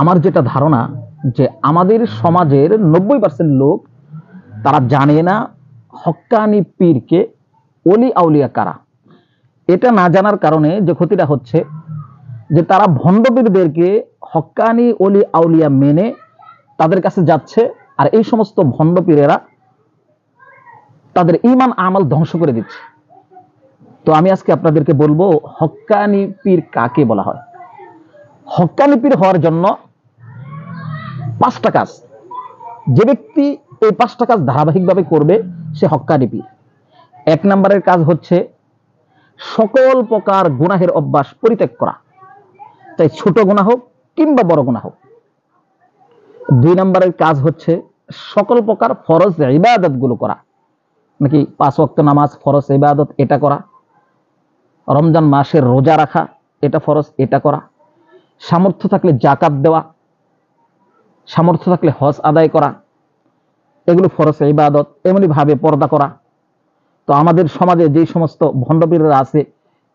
আমার যেটা ধারণা যে আমাদের সমাজের 90% লোক তারা জানে না হক্কানি পীরকে ওলি আউলিয়া কারা। এটা না জানার কারণে যে ক্ষতিটা হচ্ছে যে তারা ভণ্ড পীরদেরকে হক্কানি ওলি আউলিয়া মেনে তাদের কাছে যাচ্ছে, আর এই সমস্ত ভণ্ড পীরেরা তাদের ঈমান আমল ধ্বংস করে দিচ্ছে। তো আমি আজকে আপনাদেরকে বলবো হক্কানি পীর কাকে বলা হয়। হক্কানি পীর হওয়ার জন্য 5টা কাজ, যে ব্যক্তি এই 5টা কাজ ধারাবাহিকভাবে করবে সে হক্কানি পীর। 1 নম্বরের কাজ হচ্ছে সকল প্রকার গুনাহের অভ্যাস পরিত্যাগ করা, চাই ছোট গুনাহ হোক কিংবা বড় গুনাহ হোক। 2 নম্বরের কাজ হচ্ছে সকল প্রকার ফরজ ইবাদত গুলো করা, নাকি 5 ওয়াক্ত নামাজ ফরজ ইবাদত এটা করা, রমজান মাসের রোজা রাখা এটা ফরজ এটা করা, সামর্থ্য থাকলে যাকাত দেওয়া, সামর্থ্য থাকলে হজ আদায় করা, এগুলো ফরজ ইবাদত। এমনি ভাবে পর্দা করা। তো আমাদের সমাজে যে সমস্ত ভণ্ডপীররা আছে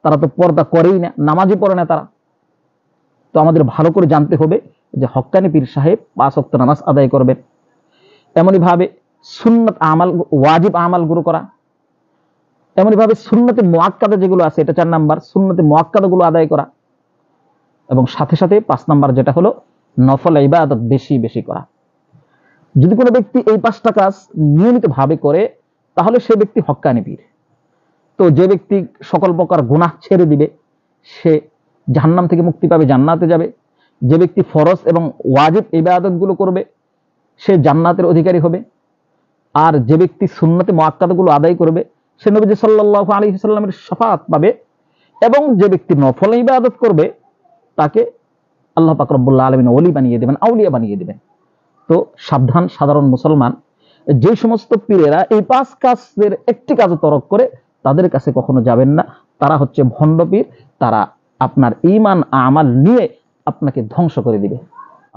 তারা তো পর্দা করেই না, নামাজই পড়ে না তারা। তো আমাদের ভালো করে জানতে হবে যে হক্কানি পীর সাহেব 5 ওয়াক্ত নামাজ আদায় করবেন। এমনি ভাবে সুন্নাত আমাল ওয়াজিব আমাল গুলো করা, এমনি ভাবে সুন্নতে মুআক্কাদা যেগুলো আছে এটা 4 নাম্বার, সুন্নতে মুআক্কাদা গুলো আদায় করা, এবং সাথে সাথে 5 নাম্বার যেটা হলো নফল ইবাদত বেশি বেশি করা। যদি কোনো ব্যক্তি এই 5টা কাজ নিয়মিত ভাবে করে তাহলে সে ব্যক্তি হক্কানি পীর। তো যে ব্যক্তি সকল প্রকার গুনাহ ছেড়ে দিবে সে জাহান্নাম থেকে মুক্তি পাবে, জান্নাতে যাবে। যে ব্যক্তি ফরজ এবং ওয়াজিব ইবাদত গুলো করবে সে জান্নাতের অধিকারী হবে। আর যে ব্যক্তি সুন্নতে মুআক্কাদা গুলো আদায় করবে সে নবী সাল্লাল্লাহু আলাইহি ওয়াসাল্লামের শাফাআত পাবে। এবং যে ব্যক্তি নফল ইবাদত করবে তাকে আল্লাহ পাক রব্বুল আলামিন ওলি বানিয়ে দেবেন, আউলিয়া বানিয়ে দেবেন। তো সাবধান সাধারণ মুসলমান, যে সমস্ত পীরেরা এই 5 কাজের একটি কাজও তরক করে তাদের কাছে কখনো যাবেন না। তারা হচ্ছে ভণ্ড পীর, তারা আপনার ঈমান আমাল নিয়ে আপনাকে ধ্বংস করে দিবে।